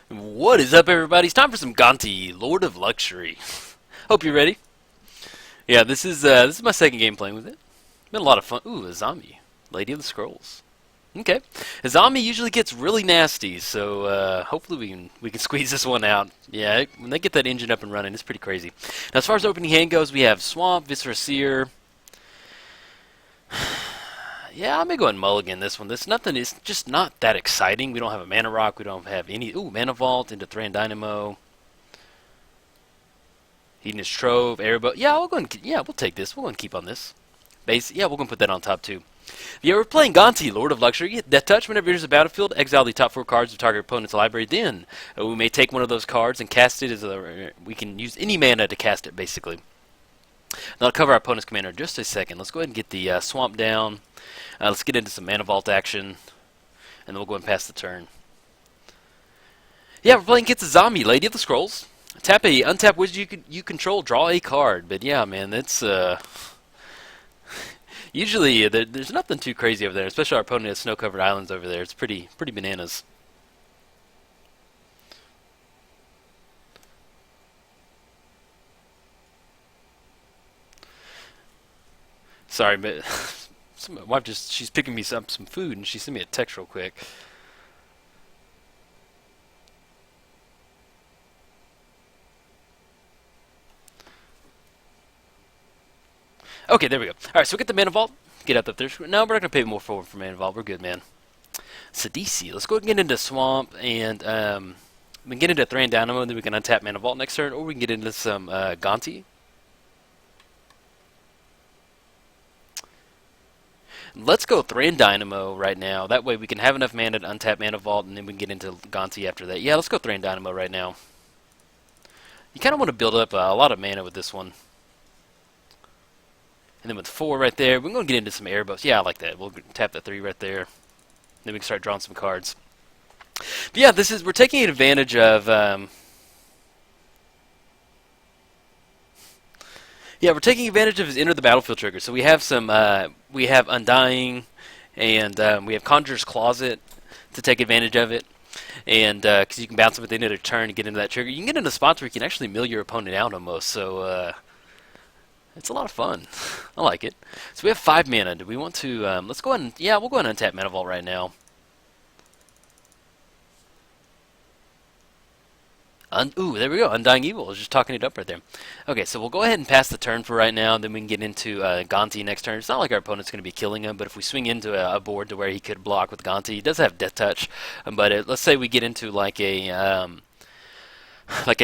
What is up, everybody? It's time for some Gonti, Lord of Luxury. Hope you're ready. Yeah, this is my second game playing with it. Been a lot of fun. Ooh, Azami, Lady of the Scrolls. Okay, Azami usually gets really nasty, so hopefully we can squeeze this one out. Yeah, when they get that engine up and running, it's pretty crazy. Now, as far as opening hand goes, we have Swamp, Viscera Seer. Yeah, I may go ahead and mulligan this one. It's just not that exciting. We don't have a Mana Rock. We don't have any. Ooh, Mana Vault into Thran Dynamo. Hedonist Trove, Airboat. Yeah, we'll take this. We'll go and keep on this. Base. Yeah, we're going to put that on top too. Yeah, we're playing Gonti, Lord of Luxury. Death Touch, whenever enters the battlefield, exile the top 4 cards of target opponent's library. Then we may take one of those cards and cast it we can use any mana to cast it, basically. Now, I'll cover our opponent's commander in just a second. Let's go ahead and get the Swamp down. Let's get into some Mana Vault action, and then we'll go ahead and pass the turn. Yeah, we're playing against Azami, Lady of the Scrolls. Tap a untap wizard you control, draw a card. But yeah, man, that's usually there's nothing too crazy over there. Especially our opponent has snow-covered islands over there. It's pretty bananas. Sorry, but my wife she's picking me some food, and she sent me a text real quick. Okay, there we go. All right, so we get the Mana Vault. Get up there. No, we're not gonna pay more forward for Mana Vault. We're good, man. Sidisi. Let's go and get into Swamp, and we can get into Thran Dynamo, and then we can untap Mana Vault next turn, or we can get into some Gonti. Let's go Thran Dynamo right now. That way we can have enough mana to untap Mana Vault, and then we can get into Gonti after that. Yeah, let's go Thran Dynamo right now. You kind of want to build up a lot of mana with this one. And then with 4 right there, we're going to get into some airboats. Yeah, I like that. We'll tap that 3 right there. Then we can start drawing some cards. But yeah, we're taking advantage of we're taking advantage of his enter the battlefield trigger. So we have we have Undying, and we have Conjurer's Closet to take advantage of it. And because you can bounce him at the end of the turn and get into that trigger, you can get into spots where you can actually mill your opponent out almost. So it's a lot of fun. I like it. So we have 5 mana. Do we want to? Let's go ahead and we'll go ahead and untap Mana Vault right now. Ooh, there we go. Undying Evil. I was just talking it up right there. Okay, so we'll go ahead and pass the turn for right now, and then we can get into Gonti next turn. It's not like our opponent's going to be killing him, but if we swing into a board to where he could block with Gonti, he does have Death Touch. But let's say we get into like a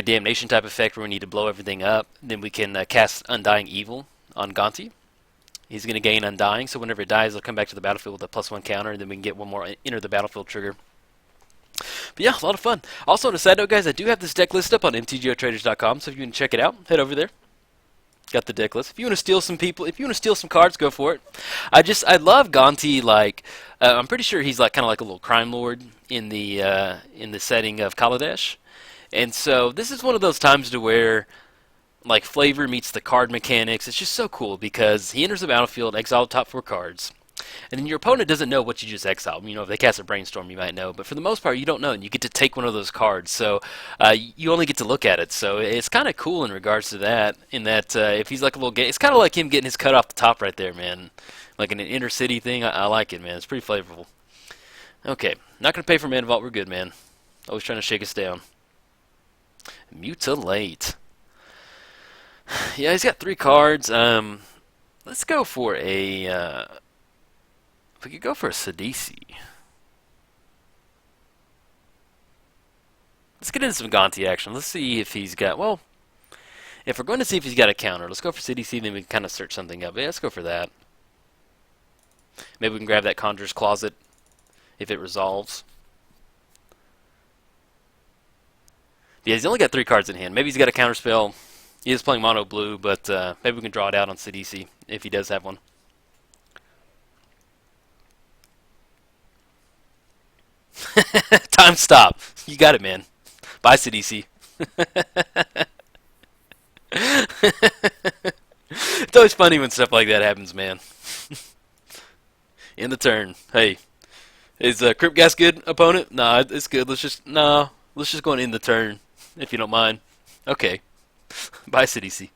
Damnation type effect where we need to blow everything up, then we can cast Undying Evil on Gonti. He's going to gain Undying, so whenever it dies, it'll come back to the battlefield with a +1 counter, and then we can get one more enter the battlefield trigger. But yeah, a lot of fun. Also, on a side note, guys, I do have this deck list up on MTGOTraders.com, so if you want to check it out, head over there. Got the deck list. If you want to steal some cards, go for it. I love Gonti. Like, I'm pretty sure he's kind of like a little crime lord in the setting of Kaladesh, and so this is one of those times to where like flavor meets the card mechanics. It's just so cool because he enters the battlefield, exile the top 4 cards. And then your opponent doesn't know what you just exiled. You know, if they cast a Brainstorm, you might know. But for the most part, you don't know, and you get to take one of those cards. So you only get to look at it. So it's kind of cool in regards to that, in that if he's like a little game, it's kind of like him getting his cut off the top right there, man. Like in an inner city thing. I like it, man. It's pretty flavorful. Okay, not going to pay for Mana Vault. We're good, man. Always trying to shake us down. Mutilate. Yeah, he's got 3 cards. Let's go for a... we could go for a Sidisi. Let's get into some Gonti action. Let's see if he's got... Well, if we're going to see if he's got a counter, let's go for Sidisi, then we can kind of search something up. Yeah, let's go for that. Maybe we can grab that Conjurer's Closet if it resolves. Yeah, he's only got 3 cards in hand. Maybe he's got a counter spell. He is playing mono blue, but maybe we can draw it out on Sidisi if he does have one. Time stop. You got it, man. Bye, Sidisi. It's always funny when stuff like that happens, man. In the turn. Hey, is Crypt Gas good, opponent? Nah, it's good. Let's just... Nah. Let's just go and end the turn, if you don't mind. Okay. Bye, City C.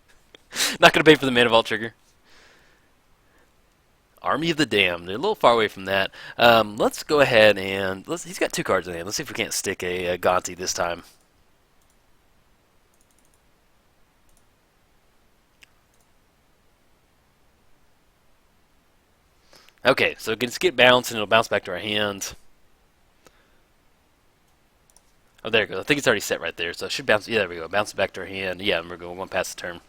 Not gonna pay for the Mana Vault trigger. Army of the Damned. They're a little far away from that. Let's go ahead and he's got 2 cards in hand. Let's see if we can't stick a Gonti this time. Okay, so it can skip bounce and it'll bounce back to our hand. Oh, there it goes. I think it's already set right there, so it should bounce. Yeah, there we go. Bounce back to our hand. Yeah, and we're going past the turn.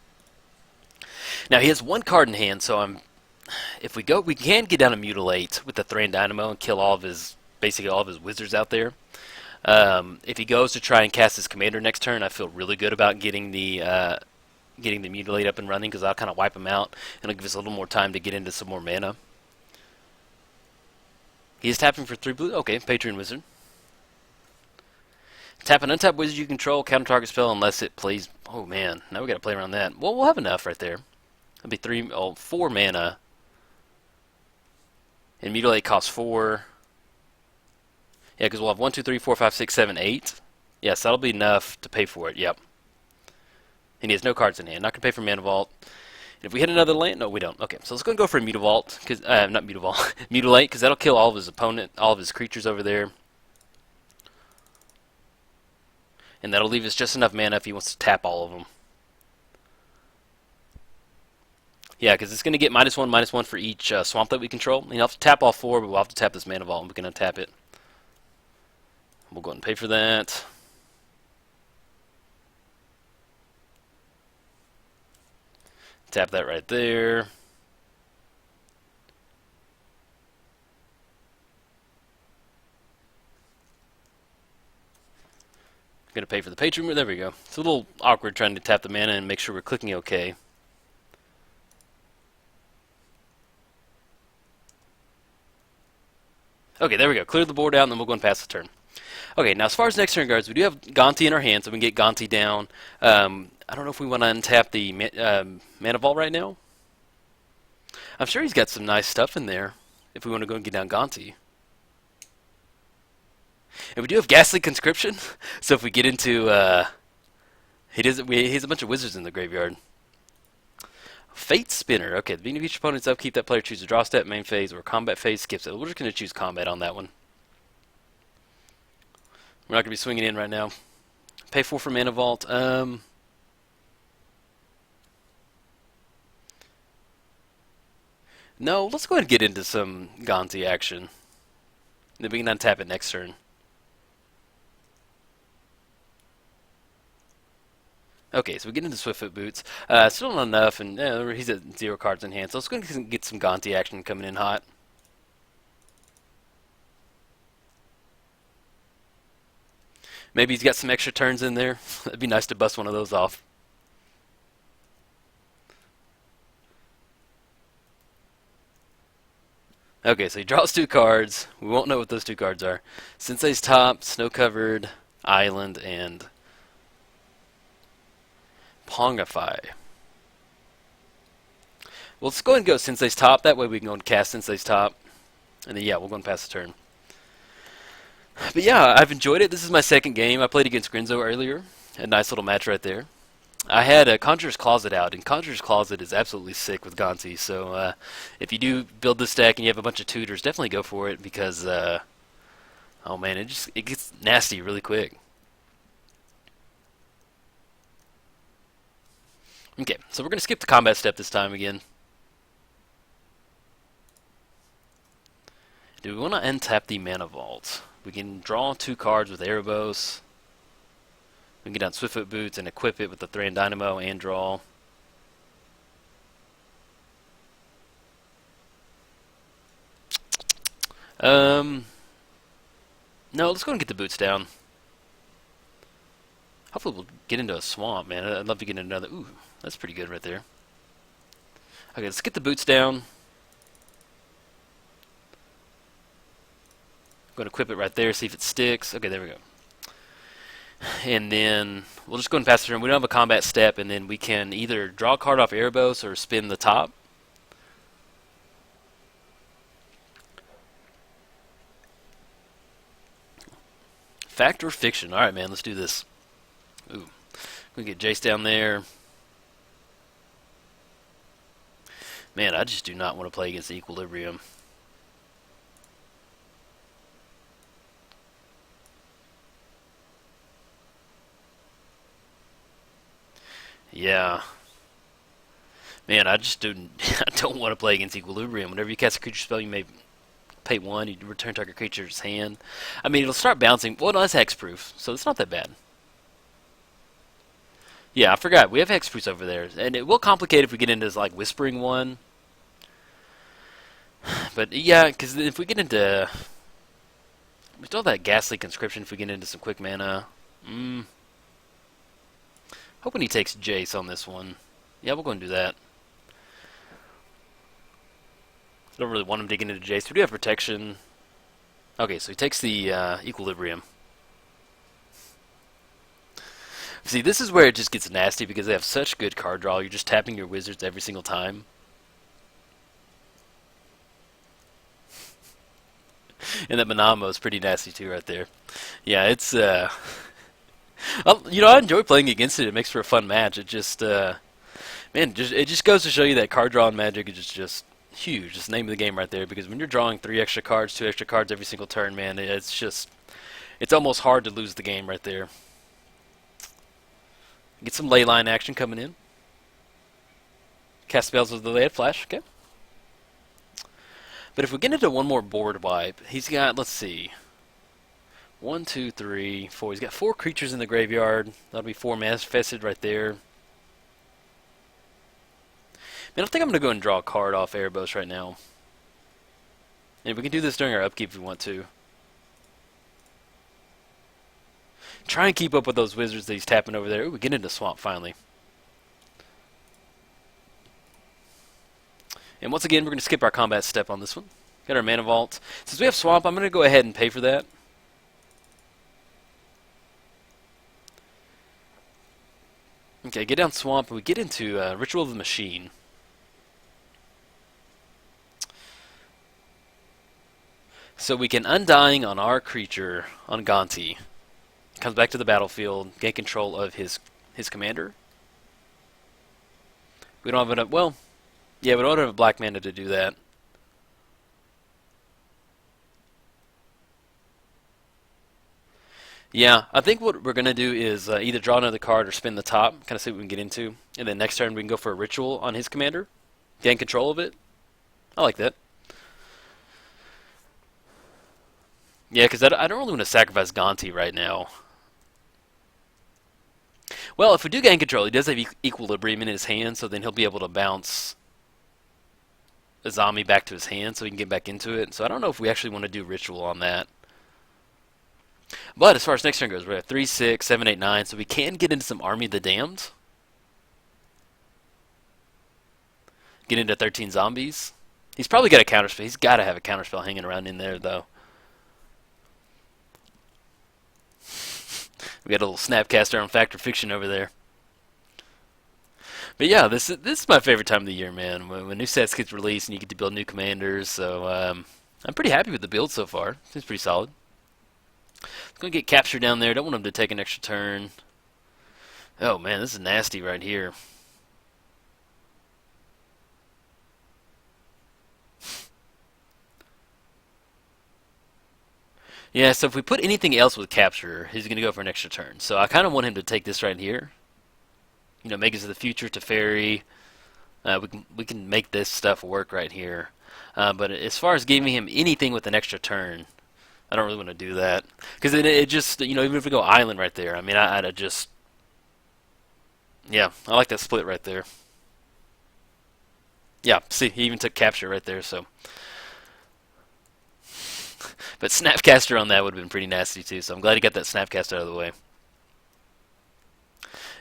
Now he has 1 card in hand, so if we can get down to Mutilate with the Thran Dynamo and kill basically all of his wizards out there. If he goes to try and cast his commander next turn, I feel really good about getting the Mutilate up and running, because I'll kind of wipe him out, and it'll give us a little more time to get into some more mana. He's tapping for 3 blue. Okay, Patron Wizard. Tap an untapped wizard you control, counter target spell unless it plays. Oh man, now we got to play around that. Well, we'll have enough right there. It'll be 4 mana. And Mutilate costs 4. Yeah, because we'll have 1, 2, 3, 4, 5, 6, 7, 8. Yes, that'll be enough to pay for it. Yep. And he has no cards in hand. Not gonna pay for Mana Vault. And if we hit another land, no, we don't. Okay, so let's go for a Mutavault, because not Mutavault, Mutilate, because that'll kill all of his creatures over there. And that'll leave us just enough mana if he wants to tap all of them. Yeah, because it's going to get -1/-1 for each swamp that we control. And you'll have to tap all 4, but we'll have to tap this Mana Vault, and we're going to tap it. We'll go ahead and pay for that. Tap that right there. Going to pay for the Patron. There we go. It's a little awkward trying to tap the mana and make sure we're clicking OK. Okay, there we go. Clear the board out, and then we'll go and pass the turn. Okay, now as far as next turn goes, we do have Gonti in our hand, so we can get Gonti down. I don't know if we want to untap the Mana Vault right now. I'm sure he's got some nice stuff in there if we want to go and get down Gonti. And we do have Ghastly Conscription, so if we get into... he has a bunch of wizards in the graveyard. Fate Spinner. Okay, the beginning of each opponent's upkeep, that player chooses a draw step, main phase, or combat phase, skips it. We're just going to choose combat on that one. We're not going to be swinging in right now. Pay 4 for Mana Vault. No, let's go ahead and get into some Gonti action. Then we can untap it next turn. Okay, so we get into Swiftfoot Boots. Still not enough, and he's at 0 cards in hand, so let's go ahead and get some Gonti action coming in hot. Maybe he's got some extra turns in there. It'd be nice to bust one of those off. Okay, so he draws 2 cards. We won't know what those 2 cards are. Sensei's Top, Snow-Covered, Island, and Pongify. Well, let's go ahead and go Sensei's Top. That way we can go and cast Sensei's Top. And then, yeah, we'll go and pass the turn. But yeah, I've enjoyed it. This is my 2nd game. I played against Grinzo earlier. A nice little match right there. I had a Conjurer's Closet out, and Conjurer's Closet is absolutely sick with Gonti. So if you do build this deck and you have a bunch of tutors, definitely go for it, because oh man, it gets nasty really quick. Okay, so we're gonna skip the combat step this time again. Do we want to untap the Mana Vault? We can draw 2 cards with Erebos. We can get down Swiftfoot Boots and equip it with the Thran Dynamo and draw. No, let's go and get the boots down. Hopefully we'll get into a swamp, man. I'd love to get into another... Ooh, that's pretty good right there. Okay, let's get the boots down. I'm going to equip it right there, see if it sticks. Okay, there we go. And then we'll just go and pass the turn. We don't have a combat step, and then we can either draw a card off Erebos or spin the top. Fact or fiction? All right, man, let's do this. Ooh, we get Jace down there. Man, I just do not want to play against Equilibrium. Yeah. Man, I just don't, I don't want to play against Equilibrium. Whenever you cast a creature spell, you may pay 1, you return target creature's hand. I mean, it'll start bouncing. Well, no, that's hexproof, so it's not that bad. Yeah, I forgot. We have hexproofs over there. And it will complicate if we get into this, like, Whispering one. But, yeah, because if we get into... We still have that Ghastly Conscription if we get into some quick mana. Hoping he takes Jace on this one. Yeah, we'll go and do that. Don't really want him to get into Jace. We do have protection. Okay, so he takes the Equilibrium. See, this is where it just gets nasty because they have such good card draw. You're just tapping your wizards every single time. And that Manamo is pretty nasty too right there. Yeah, it's... you know, I enjoy playing against it. It makes for a fun match. It just... man, it just goes to show you that card draw in Magic is just huge. It's the name of the game right there. Because when you're drawing 3 extra cards, 2 extra cards every single turn, man, it's just... It's almost hard to lose the game right there. Get some leyline action coming in. Cast spells with the Leyline Flash, okay. But if we get into one more board wipe, he's got, let's see, 1, 2, 3, 4. He's got 4 creatures in the graveyard. That'll be 4 manifested right there. Man, I think I'm going to go and draw a card off Erebos right now. And we can do this during our upkeep if we want to. Try and keep up with those wizards that he's tapping over there. Ooh, we get into Swamp finally. And once again, we're going to skip our combat step on this one. Got our Mana Vault. Since we have Swamp, I'm going to go ahead and pay for that. Okay, get down Swamp, and we get into Ritual of the Machine. So we can Undying on our creature, on Gonti. Comes back to the battlefield, gain control of his commander. We don't have enough. Well, yeah, we don't have black mana to do that. Yeah, I think what we're gonna do is either draw another card or spin the top, kind of see what we can get into, and then next turn we can go for a ritual on his commander, gain control of it. I like that. Yeah, because I don't really want to sacrifice Gonti right now. Well, if we do gain control, he does have Equilibrium in his hand, so then he'll be able to bounce Azami back to his hand so he can get back into it. So I don't know if we actually want to do Ritual on that. But as far as next turn goes, we have 3, 6, 7, 8, 9, so we can get into some Army of the Damned. Get into 13 zombies. He's probably got a counterspell. He's got to have a counterspell hanging around in there, though. We got a little Snapcaster on Fact or Fiction over there. But yeah, this is my favorite time of the year, man. When new sets get released and you get to build new commanders. So I'm pretty happy with the build so far. Seems pretty solid. Going to get captured down there. Don't want him to take an extra turn. Oh man, this is nasty right here. Yeah, so if we put anything else with capture, he's going to go for an extra turn. So I kind of want him to take this right here. You know, make it to the future to fairy. We can make this stuff work right here. But as far as giving him anything with an extra turn, I don't really want to do that. Because it just, you know, even if we go island right there, I mean, I'd just... Yeah, I like that split right there. Yeah, see, he even took capture right there, so... But Snapcaster on that would have been pretty nasty too, so I'm glad he got that Snapcaster out of the way.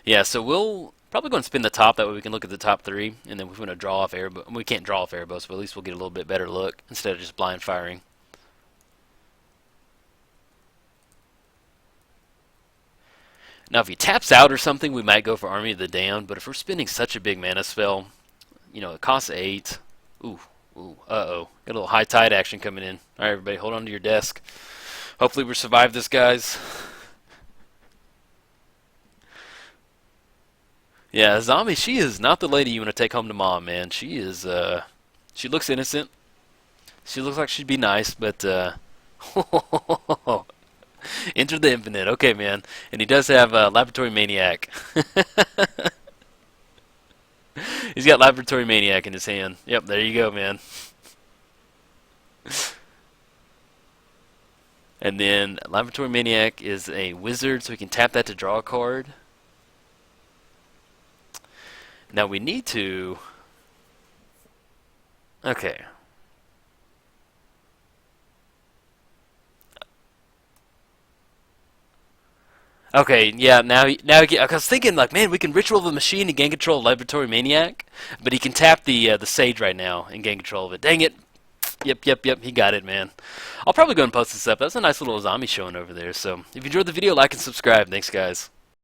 Yeah, so we'll probably go and spin the top, that way we can look at the top 3, and then if we want to draw off Erebos, we can't draw off Erebos, but at least we'll get a little bit better look, instead of just blind firing. Now if he taps out or something, we might go for Army of the Damned, but if we're spending such a big mana spell, you know, it costs 8. Ooh. Ooh, uh-oh. Got a little high tide action coming in. Alright, everybody, hold on to your desk. Hopefully we survive this, guys. Yeah, Azami, she is not the lady you want to take home to mom, man. She is, she looks innocent. She looks like she'd be nice, but, enter the infinite. Okay, man. And he does have Laboratory Maniac. He's got Laboratory Maniac in his hand. Yep, there you go, man. And then Laboratory Maniac is a wizard, so we can tap that to draw a card. Now we need to... Okay. Okay, yeah, now I was thinking, like, man, we can Ritual the Machine and gain control of Laboratory Maniac, but he can tap the Sage right now and gain control of it. Dang it. Yep, he got it, man. I'll probably go and post this up. That's a nice little Azami showing over there. So, if you enjoyed the video, like and subscribe. Thanks, guys.